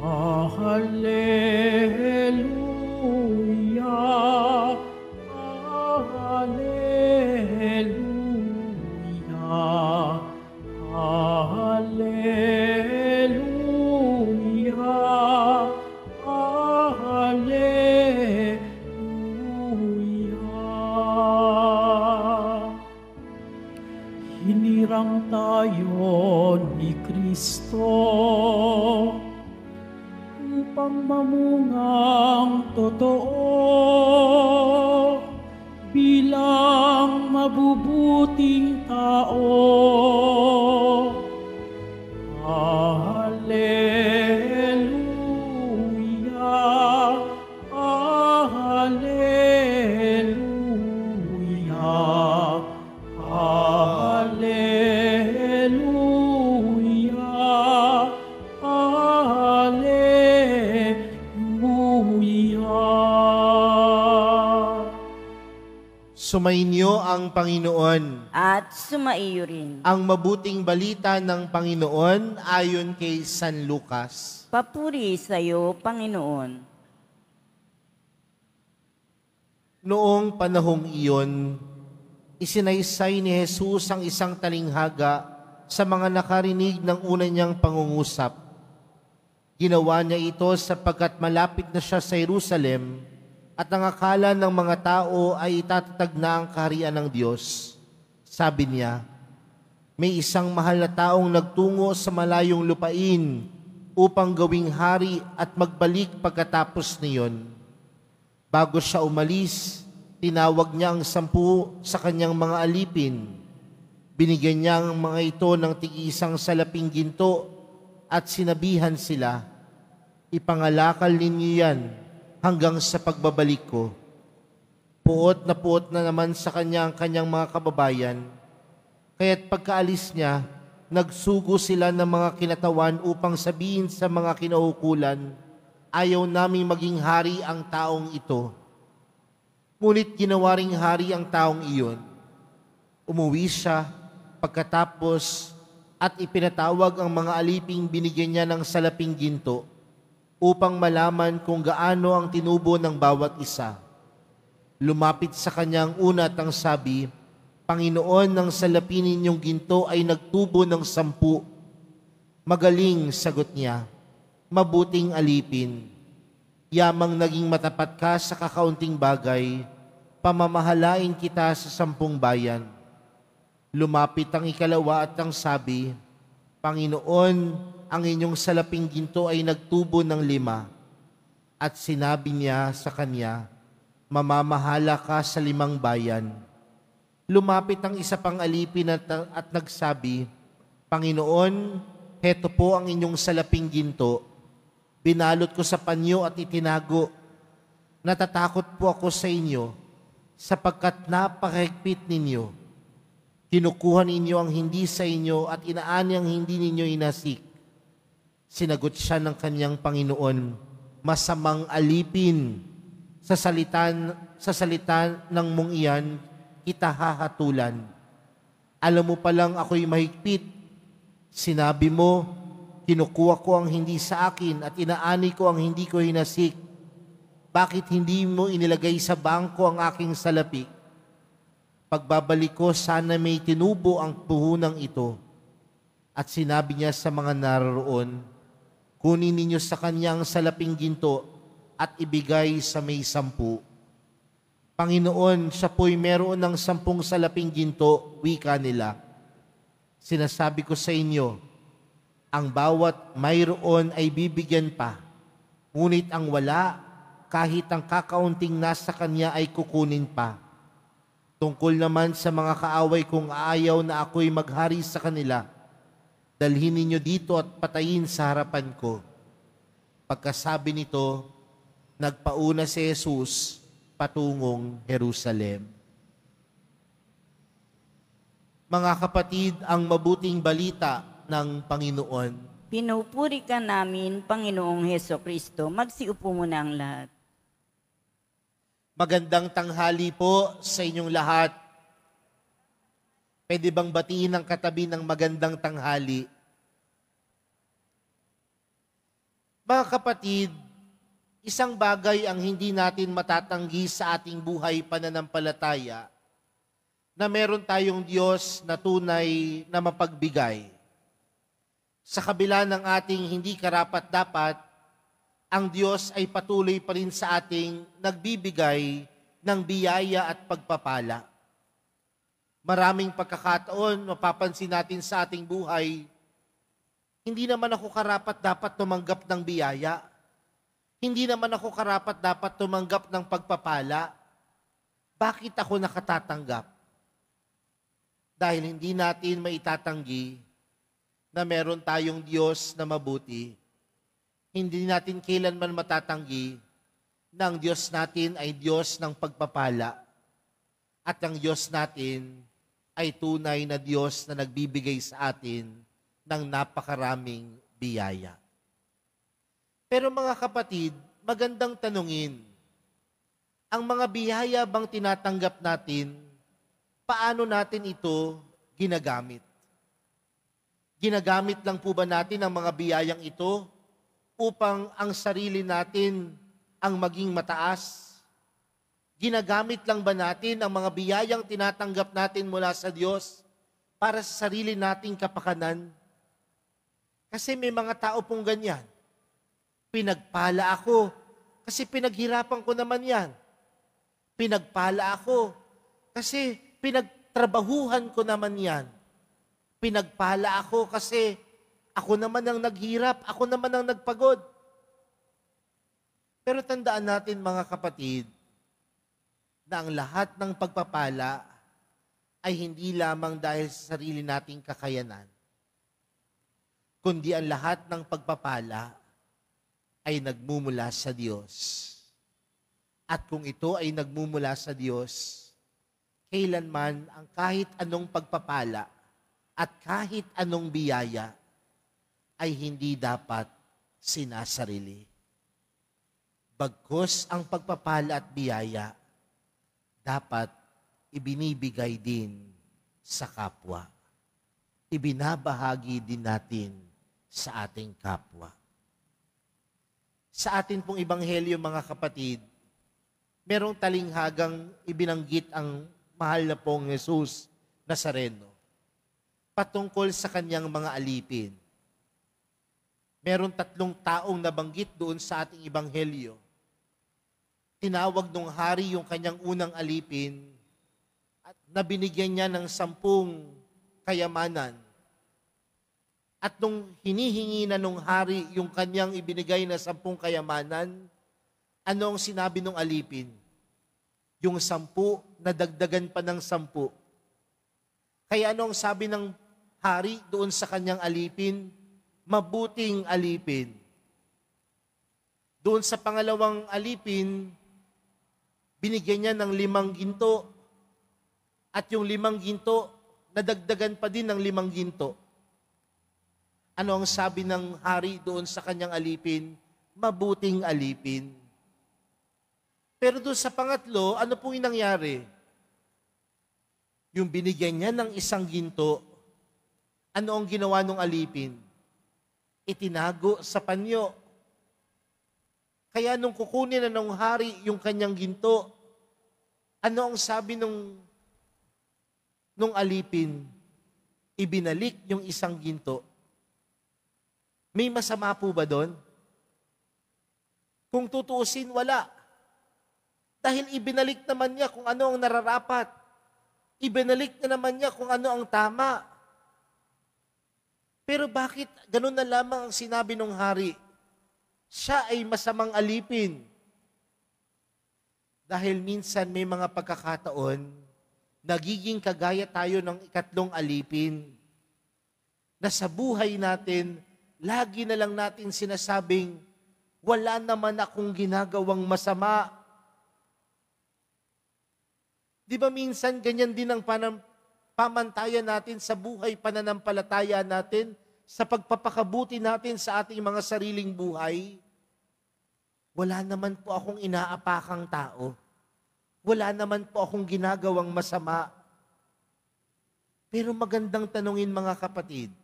Hallelujah, Hallelujah, Hallelujah, Hallelujah. Hiniram tayo ni Kristo upang mamungang totoo bilang mabubuting tao. Hallelujah, Hallelujah, Hallelujah, Hallelujah. Sumainyo ang Panginoon. At sumaiyo rin. Ang mabuting balita ng Panginoon ayon kay San Lucas. Papuri sa iyo, Panginoon. Noong panahong iyon, isinaysay ni Jesus ang isang talinghaga sa mga nakarinig ng una niyang pangungusap. Ginawa niya ito sapagkat malapit na siya sa Jerusalem at ang akala ng mga tao ay itatatag na ang kaharian ng Diyos. Sabi niya, may isang mahal na taong nagtungo sa malayong lupain upang gawing hari at magbalik pagkatapos niyon. Bago siya umalis, tinawag niya ang 10 sa kanyang mga alipin. Binigyan niya ang mga ito ng tig-isang salaping ginto at sinabihan sila, ipangalakal ninyo yan hanggang sa pagbabalik ko. Puot na naman sa kanya ang kanyang mga kababayan. Kaya't pagkaalis niya, nagsugo sila ng mga kinatawan upang sabihin sa mga kinaukulan, ayaw naming maging hari ang taong ito. Ngunit ginawa ring hari ang taong iyon. Umuwi siya pagkatapos at ipinatawag ang mga aliping binigyan niya ng salaping ginto upang malaman kung gaano ang tinubo ng bawat isa. Lumapit sa kanyang una at ang sabi, Panginoon, ng salapi ninyong ginto ay nagtubo ng 10. Magaling, sagot niya, mabuting alipin. Yamang naging matapat ka sa kakaunting bagay, pamamahalain kita sa 10 bayan. Lumapit ang ikalawa at ang sabi, Panginoon, ang inyong salaping ginto ay nagtubo ng 5. At sinabi niya sa kanya, mamamahala ka sa 5 bayan. Lumapit ang isa pang alipin at nagsabi, Panginoon, heto po ang inyong salaping ginto. Binalot ko sa panyo at itinago. Natatakot po ako sa inyo, sapagkat napakahigpit ninyo. Kinukuha ninyo ang hindi sa inyo at inaani ang hindi ninyo inasik. Sinagot siya ng kanyang Panginoon, masamang alipin, sa salita ng mong iyan, kita hahatulan. Alam mo palang ako'y mahigpit. Sinabi mo, kinukuha ko ang hindi sa akin at inaani ko ang hindi ko hinasik. Bakit hindi mo inilagay sa bangko ang aking salapi? Pagbabalik ko, sana may tinubo ang puhunang ito. At sinabi niya sa mga naroon, kunin ninyo sa kanya ang salaping ginto at ibigay sa may 10. Panginoon, siya po'y meron ng 10 salaping ginto, wika nila. Sinasabi ko sa inyo, ang bawat mayroon ay bibigyan pa, ngunit ang wala, kahit ang kakaunting nasa kanya ay kukunin pa. Tungkol naman sa mga kaaway kung aayaw na ako'y maghari sa kanila, dalhin ninyo dito at patayin sa harapan ko. Pagkasabi nito, nagpauna si Jesus patungong Jerusalem. Mga kapatid, ang mabuting balita ng Panginoon. Pinupuri ka namin, Panginoong Hesukristo. Magsiupo muna ang lahat. Magandang tanghali po sa inyong lahat. Pwede bang batiin ang katabi ng magandang tanghali? Mga kapatid, isang bagay ang hindi natin matatanggi sa ating buhay pananampalataya, na meron tayong Diyos na tunay na mapagbigay. Sa kabila ng ating hindi karapat-dapat, ang Diyos ay patuloy pa rin sa ating nagbibigay ng biyaya at pagpapala. Maraming pagkakataon, mapapansin natin sa ating buhay, hindi naman ako karapat-dapat tumanggap ng biyaya. Hindi naman ako karapat-dapat tumanggap ng pagpapala. Bakit ako nakatatanggap? Dahil hindi natin maitatanggi na meron tayong Diyos na mabuti. Hindi natin kailanman matatanggi na ang Diyos natin ay Diyos ng pagpapala at ang Diyos natin ay tunay na Diyos na nagbibigay sa atin ng napakaraming biyaya. Pero mga kapatid, magandang tanungin, ang mga biyaya bang tinatanggap natin, paano natin ito ginagamit? Ginagamit lang po ba natin ang mga biyayang ito upang ang sarili natin ang maging mataas? Ginagamit lang ba natin ang mga biyayang tinatanggap natin mula sa Diyos para sa sarili nating kapakanan? Kasi may mga tao pong ganyan. Pinagpala ako kasi pinaghirapan ko naman yan. Pinagpala ako kasi pinagtrabahuhan ko naman yan. Pinagpala ako kasi ako naman ang naghirap, ako naman ang nagpagod. Pero tandaan natin mga kapatid, na ang lahat ng pagpapala ay hindi lamang dahil sa sarili nating kakayanan, kundi ang lahat ng pagpapala ay nagmumula sa Diyos. At kung ito ay nagmumula sa Diyos, kailanman ang kahit anong pagpapala at kahit anong biyaya ay hindi dapat sinasarili. Bagkus ang pagpapala at biyaya, dapat ibinibigay din sa kapwa. Ibinabahagi din natin sa ating kapwa. Sa atin pong ebanghelyo, mga kapatid, merong talinghagang ibinanggit ang mahal na pong Jesus Nazareno patungkol sa kanyang mga alipin. Meron 3 taong nabanggit doon sa ating ebanghelyo. Tinawag nung hari yung kanyang unang alipin at nabinigyan niya ng 10 kayamanan. At nung hinihingi na nung hari yung kanyang ibinigay na 10 kayamanan, ano ang sinabi nung alipin? Yung 10, nadagdagan pa ng 10. Kaya ano ang sabi ng hari doon sa kanyang alipin? Mabuting alipin. Doon sa pangalawang alipin, binigyan niya ng 5 ginto. At yung 5 ginto, nadagdagan pa din ng 5 ginto. Ano ang sabi ng hari doon sa kanyang alipin? Mabuting alipin. Pero doon sa pangatlo, ano pong nangyari? Yung binigyan niya ng 1 ginto, ano ang ginawa ng alipin? Itinago sa panyo. Kaya nung kukunin na ng hari yung kanyang ginto, ano ang sabi nung alipin? Ibinalik yung 1 ginto. May masama po ba doon? Kung tutuusin, wala. Dahil ibinalik naman niya kung ano ang nararapat. Ibinalik na naman niya kung ano ang tama. Pero bakit ganun na lamang ang sinabi ng hari? Siya ay masamang alipin. Dahil minsan may mga pagkakataon, nagiging kagaya tayo ng 2 alipin, na sa buhay natin, lagi na lang natin sinasabing, wala naman akong ginagawang masama. Di ba minsan ganyan din ang pamantayan natin sa buhay pananampalataya natin, sa pagpapakabuti natin sa ating mga sariling buhay? Wala naman po akong inaapakang tao. Wala naman po akong ginagawang masama. Pero magandang tanungin, mga kapatid,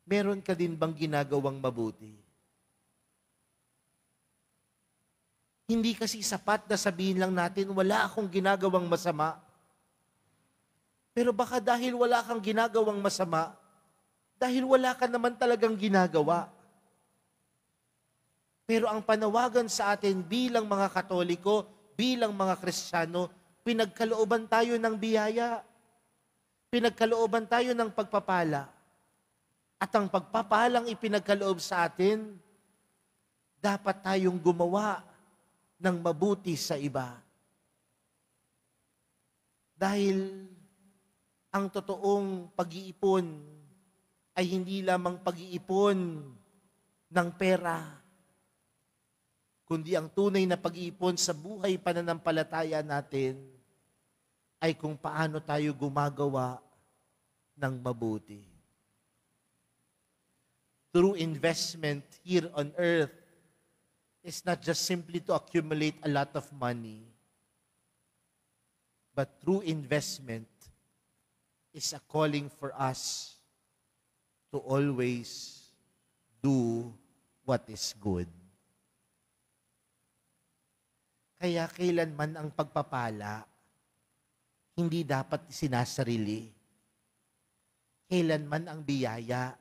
meron ka din bang ginagawang mabuti? Hindi kasi sapat na sabihin lang natin, wala akong ginagawang masama. Pero baka dahil wala kang ginagawang masama, dahil wala ka naman talagang ginagawa. Pero ang panawagan sa atin bilang mga Katoliko, bilang mga Kristiyano, pinagkalooban tayo ng biyaya. Pinagkalooban tayo ng pagpapala. At ang pagpapalang ipinagkaloob sa atin, dapat tayong gumawa ng mabuti sa iba. Dahil ang totoong pag-iipon ay hindi lamang pag-iipon ng pera, kundi ang tunay na pag-iipon sa buhay pananampalataya natin ay kung paano tayo gumagawa ng mabuti. True investment here on earth is not just simply to accumulate a lot of money, but true investment is a calling for us to always do what is good. Kaya kailanman ang pagpapala, hindi dapat sinasarili. Kailanman ang biyaya,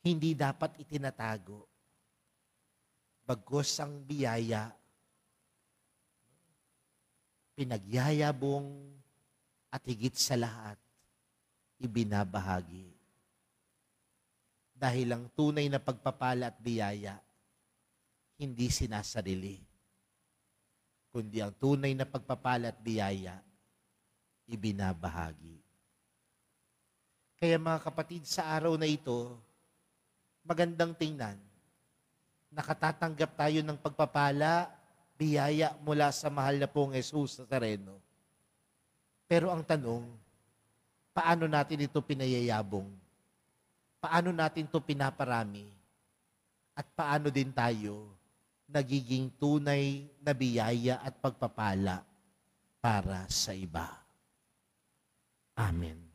hindi dapat itinatago. Bagkus ang biyaya, pinagyayabong at higit sa lahat, ibinabahagi. Dahil ang tunay na pagpapala at biyaya, hindi sinasarili. Kundi ang tunay na pagpapala at biyaya, ibinabahagi. Kaya mga kapatid, sa araw na ito, magandang tingnan, nakatatanggap tayo ng pagpapala, biyaya mula sa mahal na pong Jesus sa tereno. Pero ang tanong, paano natin ito pinayayabong? Paano natin ito pinaparami? At paano din tayo nagiging tunay na biyaya at pagpapala para sa iba? Amen.